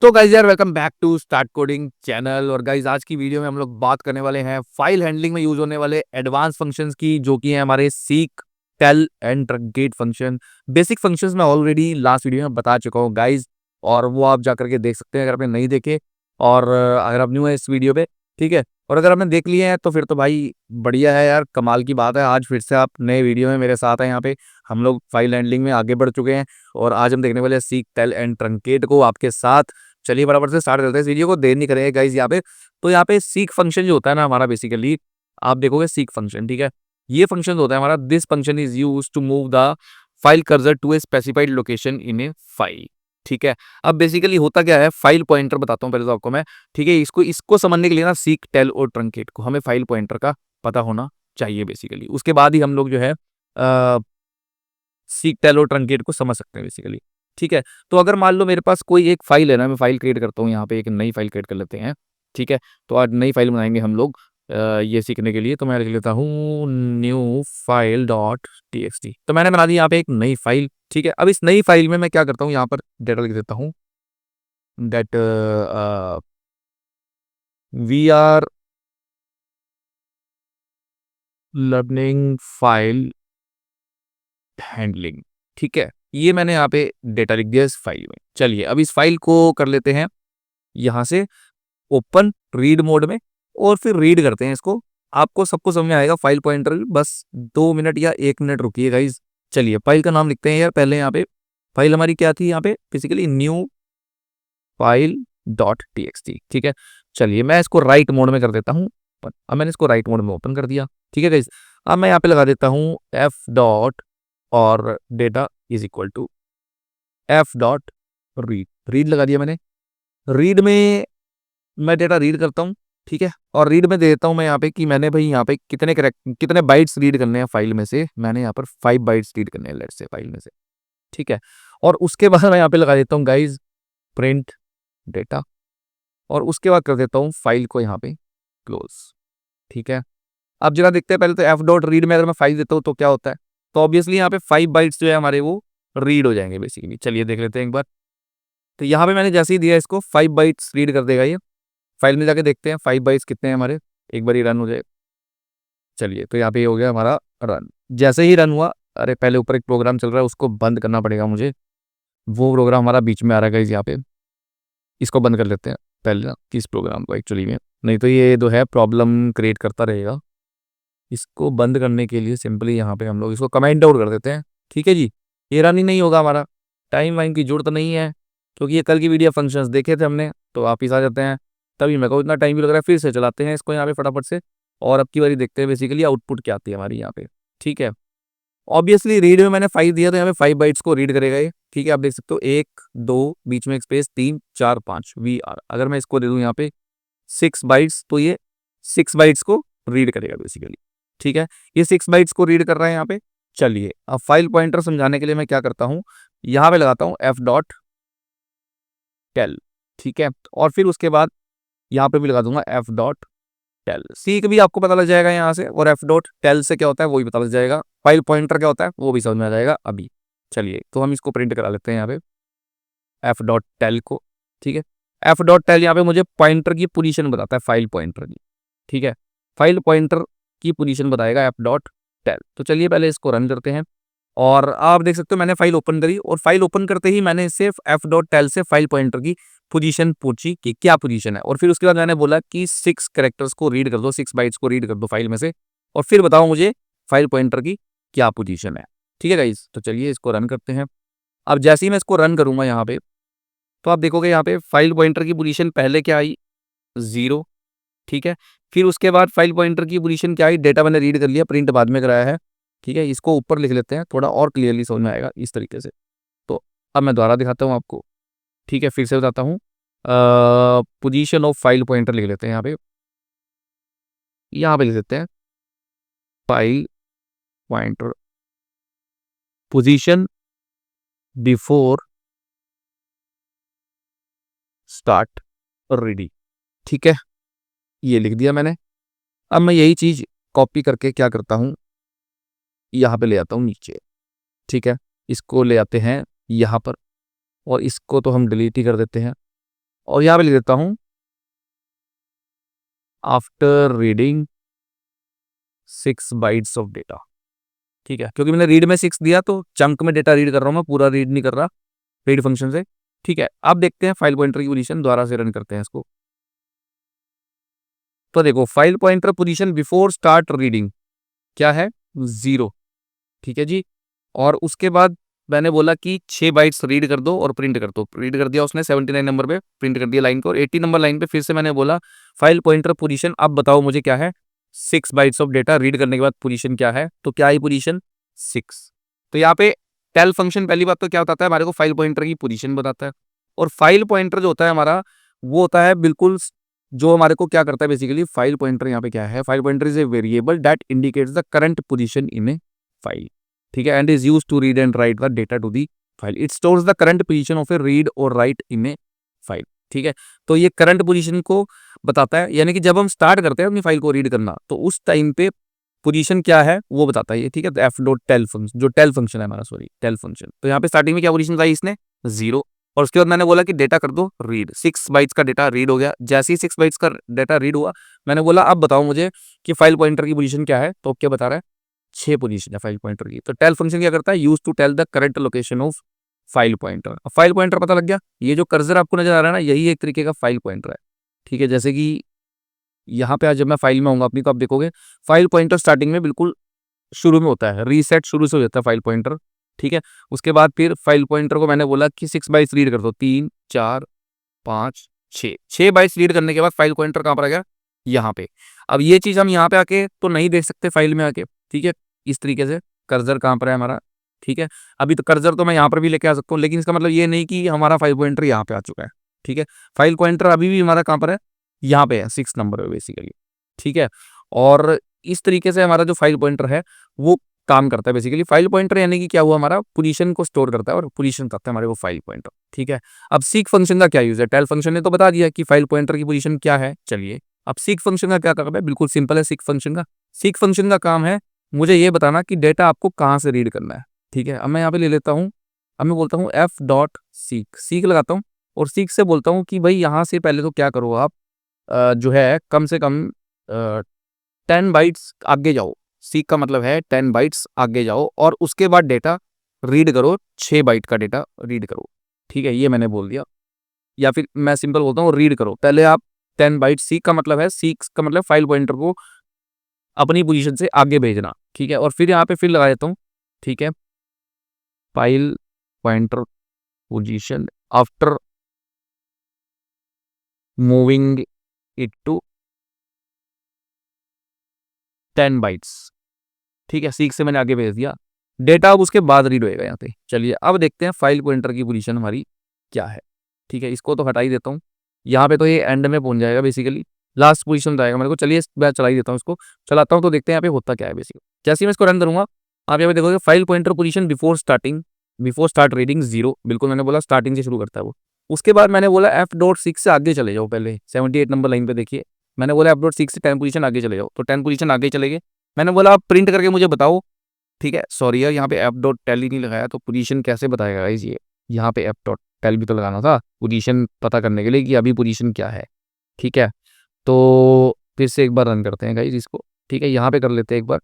तो गाइज यार welcome back to start coding channel. और गाइज आज की वीडियो में हम लोग बात करने वाले हैं फाइल हैंडलिंग में यूज होने वाले एडवांस फंक्शंस की, जो कि हैं हमारे seek, tell and truncate function. Basic functions मैं ऑलरेडी लास्ट वीडियो में बता चुका हूँ गाइज, और वो आप जा करके देख सकते हैं अगर आपने नहीं देखे। और अगर आप न्यू है इस वीडियो पे, ठीक है, और अगर आपने देख लिए हैं तो फिर तो भाई बढ़िया है यार, कमाल की बात है। आज फिर से आप नए वीडियो में मेरे साथ हैं। यहाँ पे हम लोग फाइल हैंडलिंग में आगे बढ़ चुके हैं और आज हम देखने वाले हैं सीक, टेल एंड ट्रंकेट को आपके साथ। चलिए बराबर से स्टार्ट करते हैं इस वीडियो को, देर नहीं करेंगे गाइस यहाँ पे। तो यहाँ पे सीक फंक्शन जो होता है ना हमारा, बेसिकली आप देखोगे सीक फंक्शन, ठीक है, ये फंक्शन होता है हमारा, this function is use to move the file cursor to a specified location in a file. ठीक है, अब बेसिकली होता क्या है, फाइल पॉइंटर बताता हूँ पहले तो आपको मैं। ठीक है, इसको इसको समझने के लिए ना सीक, टेल और ट्रंकेट को हमें फाइल पॉइंटर का पता होना चाहिए बेसिकली। उसके बाद ही हम लोग जो है सीक, टेल और ट्रंकेट को समझ सकते हैं बेसिकली। ठीक है, तो अगर मान लो मेरे पास कोई एक फाइल है ना, मैं फाइल क्रिएट करता हूँ, यहाँ पे एक नई फाइल क्रिएट कर लेते हैं। ठीक है, तो आज नई फाइल बनाएंगे हम लोग ये सीखने के लिए। तो मैं लिख लेता हूँ न्यू फाइल डॉट टी। तो मैंने बना दी यहाँ पे एक नई फाइल। ठीक है, अब इस नई फाइल में मैं क्या करता हूँ, यहाँ पर डेटा लिख देता हूँ that we are learning file handling. ठीक है, ये मैंने यहाँ पे डेटा लिख दिया इस फाइल में। चलिए अब इस फाइल को कर लेते हैं यहाँ से ओपन रीड मोड में, और फिर रीड करते हैं इसको। आपको सबको समझ में आएगा फाइल पॉइंटर, बस 2 मिनट या 1 मिनट रुकिए गाइज। चलिए फाइल का नाम लिखते हैं यार पहले। यहाँ पे फाइल हमारी क्या थी, यहाँ पे basically new file dot T. ठीक है, चलिए मैं इसको राइट मोड में कर देता हूँ। अब मैंने इसको राइट मोड में ओपन कर दिया। ठीक है गाइज, अब मैं यहाँ पे लगा देता हूँ एफ डॉट और data is equal to F dot read. Read लगा दिया मैंने। रीड में मैं डेटा रीड करता हूँ। ठीक है, और रीड में दे देता हूँ मैं यहाँ पे कि मैंने भाई यहाँ पे कितने बाइट्स रीड करने हैं फाइल में से। मैंने यहाँ पर 5 बाइट्स रीड करने हैं लेट्स से फाइल में से। ठीक है, और उसके बाद मैं यहाँ पे लगा देता हूँ गाइज प्रिंट डेटा, और उसके बाद कर देता हूँ फाइल को यहाँ पे क्लोज। ठीक है, अब जरा देखते हैं पहले तो एफ डॉट रीड में अगर मैं फाइल देता हूँ तो क्या होता है। तो ऑब्वियसली यहाँ पे 5 बाइट्स जो है हमारे वो रीड हो जाएंगे बेसिकली। चलिए देख लेते हैं एक बार। तो यहाँ पे मैंने जैसे ही दिया इसको 5 बाइट्स रीड कर देगा ये। फाइल में जाके देखते हैं 5 बाइट्स कितने हैं हमारे, एक बार ही रन हो जाए। चलिए तो यहाँ पे हो गया हमारा रन। जैसे ही रन हुआ, अरे पहले ऊपर एक प्रोग्राम चल रहा है उसको बंद करना पड़ेगा मुझे। वो प्रोग्राम हमारा बीच में आ रहा है यहाँ पे, इसको बंद कर लेते हैं पहले ना किस प्रोग्राम को एक्चुअली में, नहीं तो ये जो है प्रॉब्लम क्रिएट करता रहेगा। इसको बंद करने के लिए सिंपली यहाँ पे हम लोग इसको कमेंट आउट कर देते हैं। ठीक है जी, ये रन ही नहीं होगा हमारा। टाइम वाइम की जरूरत नहीं है, क्योंकि ये कल की वीडियो फंक्शंस देखे थे हमने, तो वापिस आ जाते हैं। तभी मेरे को इतना टाइम भी लग रहा है। फिर से चलाते हैं इसको यहाँ पे फटाफट से, और अब की बारी देखते हैं बेसिकली आउटपुट क्या आती है हमारी यहाँ पे। ठीक है, ऑब्वियसली रीड में मैंने 5 दिया तो यहाँ पे 5 बाइट्स को रीड करेगा ये। ठीक है, आप देख सकते हो 1 2 बीच में एक स्पेस 3 4 5 वी आर। अगर मैं इसको दे दूं यहाँ पे 6 बाइट्स, तो ये 6 बाइट्स को रीड करेगा बेसिकली। ठीक है, ये 6 बाइट्स को रीड कर रहा है यहाँ पे। चलिए अब फाइल पॉइंटर समझाने के लिए मैं क्या करता हूँ, यहाँ पे लगाता हूँ एफ डॉट टेल। ठीक है, और फिर उसके बाद यहाँ पे भी लगा दूंगा एफ डॉट टेल। सी भी आपको पता लग जाएगा यहाँ से, और एफ डॉट टेल से क्या होता है वो भी पता लग जाएगा। फाइल पॉइंटर क्या होता है वो भी समझ में आ जाएगा अभी। चलिए तो हम इसको प्रिंट करा लेते हैं यहाँ पे एफ डॉट टेल को। ठीक है, एफ डॉट टेल यहाँ पे मुझे पॉइंटर की पोजीशन बताता है, फाइल पॉइंटर की। ठीक है, फाइल पॉइंटर की पोजीशन बताएगा एफ डॉट टेल। तो चलिए पहले इसको रन करते हैं, और आप देख सकते हो मैंने फाइल ओपन करी, और फाइल ओपन करते ही मैंने सिर्फ एफ डॉट टेल से फाइल पॉइंटर की पोजीशन पूछी कि क्या पोजीशन है, और फिर उसके बाद मैंने बोला कि 6 कैरेक्टर्स को रीड कर दो, 6 बाइट्स को रीड कर दो फाइल में से, और फिर बताओ मुझे फाइल पॉइंटर की क्या पोजीशन है। ठीक है गाइस, तो चलिए इसको रन करते हैं। अब जैसे ही मैं इसको रन करूंगा यहाँ पे, तो आप देखोगे यहाँ पे फाइल पॉइंटर की पोजीशन पहले क्या आई, 0। ठीक है, फिर उसके बाद फाइल पॉइंटर की पोजीशन क्या आई, डेटा मैंने रीड कर लिया, प्रिंट बाद में कराया है। ठीक है, इसको ऊपर लिख लेते हैं, थोड़ा और क्लियरली समझ में आएगा इस तरीके से। तो अब मैं दोबारा दिखाता हूँ आपको। ठीक है, फिर से बताता हूँ। पोजीशन ऑफ फाइल पॉइंटर लिख लेते हैं यहाँ पे लिख देते हैं file pointer position before start reading. ठीक है, ये लिख दिया मैंने। अब मैं यही चीज कॉपी करके क्या करता हूँ, यहाँ पे ले आता हूँ नीचे। ठीक है, इसको ले आते हैं यहाँ पर, और इसको तो हम डिलीट ही कर देते हैं। और यहाँ पे लिख देता हूँ after reading 6 bytes of data. ठीक है, क्योंकि मैंने रीड में 6 दिया तो चंक में डेटा रीड कर रहा हूँ मैं, पूरा रीड नहीं कर रहा रीड फंक्शन से। ठीक है, अब देखते हैं फाइल पॉइंटर की पोजीशन, दोबारा से रन करते हैं इसको। तो देखो file pointer position before start reading क्या है, 0। ठीक है जी। और उसके बाद मैंने बोला कि 6 बाइट्स रीड कर दो और प्रिंट कर दो। रीड कर दिया उसने 79 नंबर पे, प्रिंट कर दिया लाइन को। और 80 नंबर लाइन पे फिर से मैंने बोला फाइल पॉइंटर पोजीशन अब बताओ मुझे क्या है, 6 बाइट्स ऑफ डेटा रीड करने के बाद पोजीशन क्या है, तो क्या है पोजीशन 6। तो यहाँ पे टेल फंक्शन पहली बात तो क्या बताता है हमारे को, फाइल पॉइंटर की पोजीशन बताता है। और फाइल पॉइंटर जो होता है हमारा वो होता है बिल्कुल जो हमारे को क्या करता है बेसिकली, फाइल पॉइंटर यहाँ पे क्या है, file pointer is a variable that indicates the current position in a file. ठीक है, and is used to read and write the data to the file. It stores the current position of a read or write in a file. ठीक है, तो ये current position को बताता है, यानी कि जब हम स्टार्ट करते हैं अपनी फाइल को रीड करना तो उस टाइम पे पोजीशन क्या है वो बताता है ये। ठीक है, तो एफ डॉट टेल फंक्शन, जो टेल फंक्शन है हमारा, सॉरी टेल फंक्शन, तो यहाँ पे स्टार्टिंग में क्या पोजीशन आई इसने 0। और उसके बाद मैंने बोला कि डेटा कर दो रीड, 6 बाइट्स का डेटा रीड हो गया। जैसे ही 6 बाइट्स का डेटा रीड हुआ मैंने बोला अब बताओ मुझे कि फाइल पॉइंटर की पोजीशन क्या है, तो क्या बता रहा है 6 पोजीशन है फाइल पॉइंटर की। तो टेल फंक्शन क्या करता है, use to tell the current location of file pointer. अब फाइल पॉइंटर पता लग गया, ये जो कर्सर आपको नजर आ रहा है ना यही एक तरीके का फाइल पॉइंटर है। ठीक है, जैसे कि यहाँ पे आज जब मैं फाइल में आऊंगा अपनी तो आप देखोगे फाइल पॉइंटर स्टार्टिंग में बिल्कुल शुरू में होता है, रीसेट शुरू से हो जाता है फाइल पॉइंटर। ठीक है, उसके बाद फिर फाइल पॉइंटर को मैंने बोला कि 6 बाइट्स रीड कर दो, 3 4 5 6 बाइट्स रीड करने के बाद फाइल पॉइंटर कहाँ पर आ गया, यहाँ पे। अब ये चीज हम यहाँ पे आके तो नहीं देख सकते फाइल में आके। ठीक है, इस तरीके से कर्सर कहाँ पर है हमारा। ठीक है, अभी तो कर्सर तो मैं यहाँ पर भी लेके आ सकता हूँ, लेकिन इसका मतलब ये नहीं कि हमारा फाइल पॉइंटर यहाँ पे आ चुका है। ठीक है, फाइल पॉइंटर अभी भी हमारा कहाँ पर है, यहाँ पे है 6 नंबर पे बेसिकली। ठीक है, और इस तरीके से हमारा जो फाइल पॉइंटर है वो काम करता है बेसिकली। फाइल पॉइंटर यानी कि क्या हुआ, हमारा पोजीशन को स्टोर करता है और पोजीशन करता है हमारे वो फाइल पॉइंटर। ठीक है, अब सीक फंक्शन का क्या यूज है, टेल फंक्शन ने तो बता दिया कि फाइल पॉइंटर की पोजीशन क्या है। चलिए अब सीक फंक्शन का क्या काम है, बिल्कुल सिंपल है सीक फंक्शन का। सीक फंक्शन का काम है मुझे ये बताना कि डेटा आपको कहाँ से रीड करना है। ठीक है, अब मैं यहाँ पे ले लेता हूँ, अब मैं बोलता हूँ एफ डॉट सीक, सीक लगाता हूँ और सीक से बोलता हूँ कि भाई यहाँ से पहले तो क्या करो आप जो है कम से कम 10 बाइट्स आगे जाओ। सीक का मतलब है 10 बाइट्स आगे जाओ और उसके बाद डेटा रीड करो, 6 बाइट का डेटा रीड करो। ठीक है, ये मैंने बोल दिया। या फिर मैं सिंपल बोलता हूँ रीड करो, पहले आप 10 बाइट, सीक का मतलब है, सीक का मतलब फाइल पॉइंटर को अपनी पोजीशन से आगे भेजना। ठीक है, और फिर यहाँ पे फिर लगा देता हूँ। ठीक है, file pointer position after moving it to 10 bytes. ठीक है, सीक से मैंने आगे भेज दिया, डेटा अब उसके बाद रीड होएगा यहाँ पे। चलिए अब देखते हैं फाइल पॉइंटर की पोजीशन हमारी क्या है। ठीक है, इसको तो हटा ही देता हूँ, यहाँ पे तो ये एंड में पहुंच जाएगा बेसिकली, लास्ट पोजीशन जाएगा मेरे को। चलिए मैं चला ही देता हूँ, इसको चलाता हूँ तो देखते हैं यहाँ पे होता क्या है बेसिकली। जैसे ही मैं इसको रन करूंगा आप यहाँ पे देखोगे file pointer position before starting, before start reading 0, बिल्कुल मैंने बोला स्टार्टिंग से शुरू करता है वो। उसके बाद मैंने बोला एफ डॉट 6 से आगे चले जाओ, पहले 78 नंबर लाइन पे देखिए मैंने बोला एफ डॉट 6 से 10 पोजीशन आगे चले जाओ, तो 10 पोजीशन आगे चले गए। मैंने बोला आप प्रिंट करके मुझे बताओ। ठीक है, सॉरी यार यहाँ पे एफ डॉट टेल ही नहीं लगाया, तो पोजीशन कैसे बताएगा गाइस ये, यहाँ पे एफ डॉट टेल भी तो लगाना था पोजीशन पता करने के लिए कि अभी पोजीशन क्या है। ठीक है, तो फिर से एक बार रन करते हैं गाइस इसको। ठीक है, यहाँ पे कर लेते हैं एक बार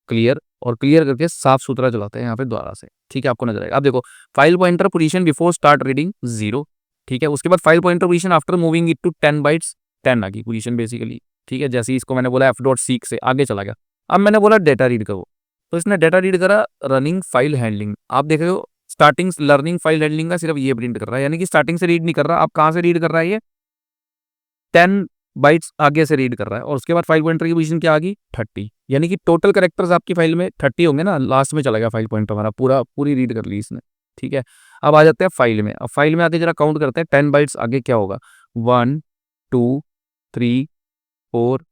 क्लियर, और क्लियर करके साफ सुथरा चलाते हैं यहाँ पे दोबारा से। ठीक है, आपको नजर आएगा। अब देखो file pointer position before start reading 0। ठीक है, उसके बाद file pointer position after moving it to 10 bytes, 10 आ गई पोजीशन बेसिकली। ठीक है, जैसे ही इसको मैंने बोला एफ डॉट सीक से आगे चला गया। अब मैंने बोला डेटा रीड करो, तो इसने डेटा रीड करा रनिंग फाइल हैंडलिंग। आप देख रहे हो स्टार्टिंग लर्निंग फाइल हैंडलिंग का सिर्फ ये प्रिंट कर रहा है, यानी कि स्टार्टिंग से रीड नहीं कर रहा। आप कहाँ से रीड कर रहा है, ये 10 बाइट्स आगे से रीड कर रहा है। और उसके बाद फाइल पॉइंटर की पोजीशन क्या आ गई 30, यानी कि टोटल कैरेक्टर्स आपकी फाइल में 30 होंगे ना, लास्ट में चला गया फाइल पॉइंटर हमारा, पूरी रीड कर ली इसने। ठीक है, अब आ जाते हैं फाइल में। अब फाइल में आते जरा काउंट करते हैं 10 बाइट्स आगे क्या होगा, 1 2 3 4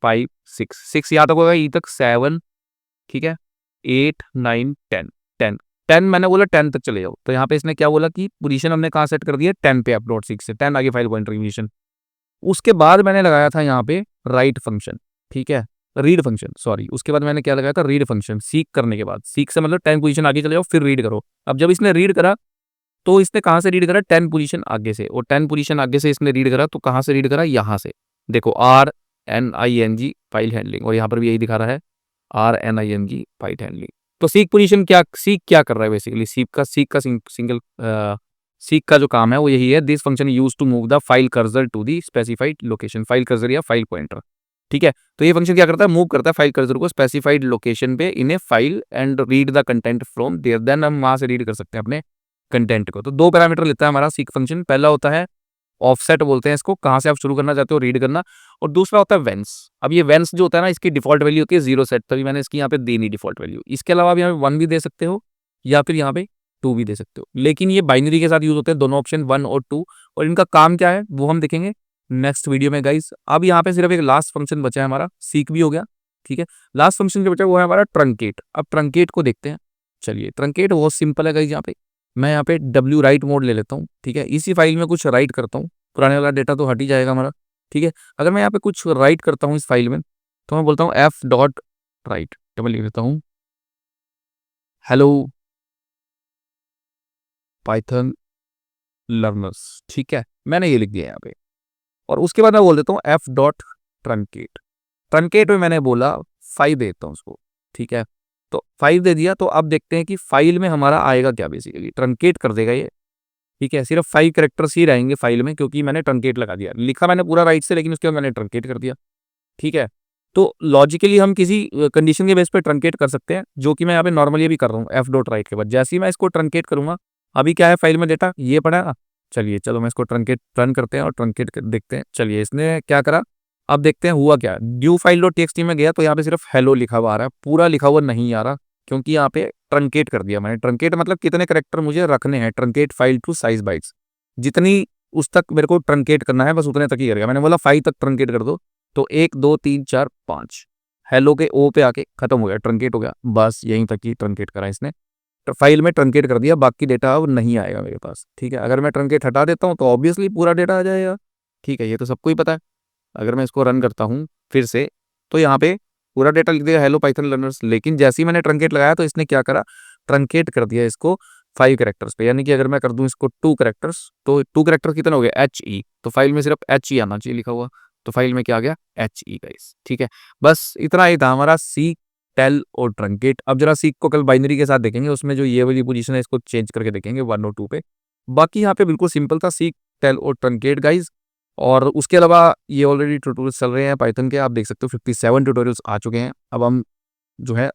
5 6, 6 यहाँ तक होगा, ई तक 7। ठीक है, 8 9 10 10 10 मैंने बोला 10 तक चले जाओ, तो यहाँ पे इसने क्या बोला कि पोजीशन हमने कहाँ सेट कर दिया 10 पे, एफ डॉट 6 से 10 आगे फाइल पॉइंटर की पोजीशन। उसके बाद मैंने लगाया था यहाँ पे राइट फंक्शन। ठीक है, रीड फंक्शन, सॉरी, उसके बाद मैंने क्या लगाया था रीड फंक्शन। सीक करने के बाद, सीक से मतलब 10 पोजीशन आगे चले जाओ फिर रीड करो। अब जब इसने रीड करा तो इसने कहाँ से रीड करा, 10 पोजीशन आगे से, और 10 पोजीशन आगे से इसने रीड करा, तो कहाँ से रीड करा, यहाँ से। देखो RNING फाइल हैंडलिंग, और यहाँ पर भी यही दिखा रहा है RNING फाइल हैंडलिंग। तो सीक पोजीशन क्या कर रहा है बेसिकली, सीक का जो काम है वो यही है, this function use to move the file cursor to the specified location, file cursor या फाइल पॉइंटर। ठीक है, तो ये फंक्शन क्या करता है, मूव करता है फाइल कर्सर को स्पेसिफाइड लोकेशन पे in a file and read the content from there, then हम वहां से रीड कर सकते हैं अपने कंटेंट को। तो दो पैरामीटर लेता है हमारा सीक फंक्शन, पहला होता है ऑफसेट बोलते हैं इसको, कहाँ से आप शुरू करना चाहते हो रीड करना, और दूसरा होता है वेंस। अब ये वेंस जो होता है ना, इसकी डिफॉल्ट वैल्यू होती है 0 सेट, तभी मैंने इसकी यहाँ पे दी नहीं डिफॉल्ट वैल्यू। इसके अलावा आप यहाँ पे 1 भी दे सकते हो या फिर यहाँ पे 2 भी दे सकते हो, लेकिन ये बाइनरी के साथ यूज होते हैं दोनों ऑप्शन 1 और 2, और इनका काम क्या है वो हम देखेंगे नेक्स्ट वीडियो में गाइस। अब यहाँ पे सिर्फ एक लास्ट फंक्शन बचा है हमारा, सीक भी हो गया। ठीक है, लास्ट फंक्शन जो बचा है वो है हमारा ट्रंकेट। अब ट्रंकेट को देखते हैं। चलिए, ट्रंकेट बहुत सिंपल है गाइस। यहाँ पे मैं यहाँ पे डब्ल्यू राइट मोड ले लेता हूँ। ठीक है, इसी फाइल में कुछ राइट करता हूँ, पुराने वाला डेटा तो हट ही जाएगा हमारा। ठीक है, अगर मैं यहाँ पे कुछ राइट करता हूँ इस फाइल में, तो मैं बोलता हूँ f.write, मैं लिख देता हूँ हेलो पाइथन लर्नर्स। ठीक है, मैंने ये लिख दिया यहाँ पे, और उसके बाद मैं बोल देता हूँ f.truncate। ट्रंकेट में मैंने बोला 5 देता हूँ उसको। ठीक है, तो 5 दे दिया, तो अब देखते हैं कि फाइल में हमारा आएगा क्या, बेसिकली ट्रंकेट कर देगा ये। ठीक है, सिर्फ 5 कैरेक्टर्स ही रहेंगे फाइल में, क्योंकि मैंने ट्रंकेट लगा दिया, लिखा मैंने पूरा राइट से, लेकिन उसके बाद मैंने ट्रंकेट कर दिया। ठीक है, तो लॉजिकली हम किसी कंडीशन के बेस पे ट्रंकेट कर सकते हैं, जो कि मैं यहाँ पे नॉर्मली भी कर रहा हूँ f.write के बाद। जैसे ही मैं इसको ट्रंकेट करूंगा, अभी क्या है फाइल में डेटा ये पड़ा है ना। चलो मैं इसको ट्रंकेट रन करते हैं और ट्रंकेट देखते हैं। चलिए, इसने क्या करा, अब देखते हैं हुआ क्या। ड्यू फाइल डॉट टीएक्सटी में गया, तो यहाँ पे सिर्फ हेलो लिखा हुआ आ रहा है, पूरा लिखा हुआ नहीं आ रहा, क्योंकि यहाँ पे ट्रंकेट कर दिया मैंने। ट्रंकेट मतलब कितने करेक्टर मुझे रखने हैं, truncate file to size bytes, जितनी उस तक मेरे को ट्रंकेट करना है बस उतने तक ही करेगा। मैंने बोला 5 तक ट्रंकेट कर दो, तो 1 2 3 4 5 हेलो के ओ पे आके खत्म हो गया, ट्रंकेट हो गया, बस यहीं तक ही ट्रंकेट करा इसने। तो फाइल में ट्रंकेट कर दिया, बाकी डेटा अब नहीं आएगा मेरे पास। ठीक है, अगर मैं ट्रंकेट हटा देता हूँ तो ऑब्वियसली पूरा डेटा आ जाएगा। ठीक है, ये तो सबको ही पता है। अगर मैं इसको रन करता हूँ फिर से, तो यहाँ पे पूरा डेटा लिख देगा हेलो पाइथन लर्नर्स, लेकिन जैसे ही मैंने ट्रंकेट लगाया तो इसने क्या करा, ट्रंकेट कर दिया इसको 5 कैरेक्टर्स पे। यानी कि अगर मैं कर दूं इसको 2 कैरेक्टर्स, तो 2 कैरेक्टर कितना हो गया HE, तो फाइल में सिर्फ HE आना चाहिए लिखा हुआ, तो फाइल में क्या आ गया HE गाइस। ठीक है, बस इतना ही था हमारा सीक, टेल और ट्रंकेट। अब जरा सीक को कल बाइनरी के साथ देखेंगे, उसमें जो ये वाली पोजीशन है इसको चेंज करके देखेंगे 1 और 2 पे। बाकी यहाँ पे बिल्कुल सिंपल था, सीक, टेल और ट्रंकेट गाइज। और उसके अलावा ये ऑलरेडी ट्यूटोरियल्स चल रहे हैं पाइथन के, आप देख सकते हो 57 ट्यूटोरियल्स आ चुके हैं। अब हम जो है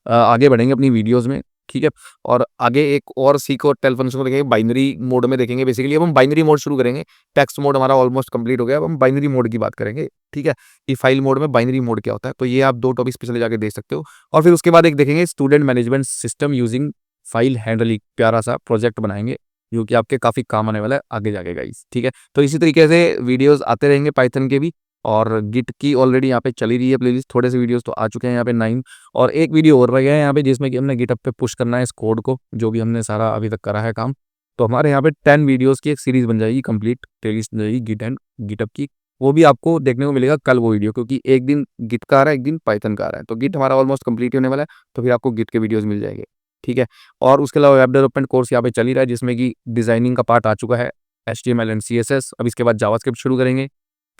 आगे बढ़ेंगे अपनी वीडियोस में। ठीक है, और आगे एक और सीक और टेल फंक्शन को देखेंगे, बाइनरी मोड में देखेंगे। बेसिकली अब हम बाइनरी मोड शुरू करेंगे, टेक्स्ट मोड हमारा ऑलमोस्ट कंप्लीट हो गया, अब हम बाइनरी मोड की बात करेंगे। ठीक है, कि फाइल मोड में बाइनरी मोड क्या होता है, तो ये आप 2 टॉपिक्स पे चले जाके देख सकते हो। और फिर उसके बाद एक देखेंगे student management system using file handling, प्यारा सा प्रोजेक्ट बनाएंगे जो कि आपके काफी काम आने वाला है आगे जाके गाइस। ठीक है, तो इसी तरीके से वीडियोस आते रहेंगे पाइथन के भी, और गिट की ऑलरेडी यहाँ पे चली रही है प्लेलिस्ट, थोड़े से वीडियोस तो आ चुके हैं यहाँ पे 9, और एक वीडियो और रह गया है यहाँ पे, जिसमें कि हमने गिटअप पे पुश करना है इस कोड को, जो भी हमने सारा अभी तक करा है काम। तो हमारे यहाँ पे 10 वीडियोस की एक सीरीज बन जाएगी, कंप्लीट प्लेलिस्ट बन जाएगी गिट एंड गिटअप की। वो भी आपको देखने को मिलेगा कल वो वीडियो, क्योंकि एक दिन गिट का आ रहा है, एक दिन पाइथन का आ रहा है। तो गिट हमारा ऑलमोस्ट कंप्लीट होने वाला है, तो फिर आपको गिट के वीडियोज मिल जाएंगे। ठीक है, और उसके अलावा वेब डेवलपमेंट कोर्स यहाँ पे चल ही रहा है, जिसमें कि डिजाइनिंग का पार्ट आ चुका है, HTML एंड CSS। अब इसके बाद जावास्क्रिप्ट शुरू करेंगे,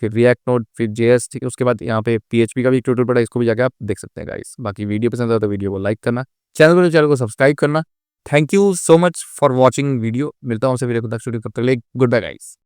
फिर रिएक्ट नोड, फिर JS। ठीक है, उसके बाद यहाँ पे PHP का भी ट्यूटोरियल पड़ा है, इसको भी जाकर आप देख सकते हैं गाइस। बाकी वीडियो पसंद आता है तो वीडियो को लाइक करना, चैनल को सब्सक्राइब करना। Thank you so much for watching video. मिलता हूँ आपसे फिर एक तक, तब तक गुड बाय गाइस।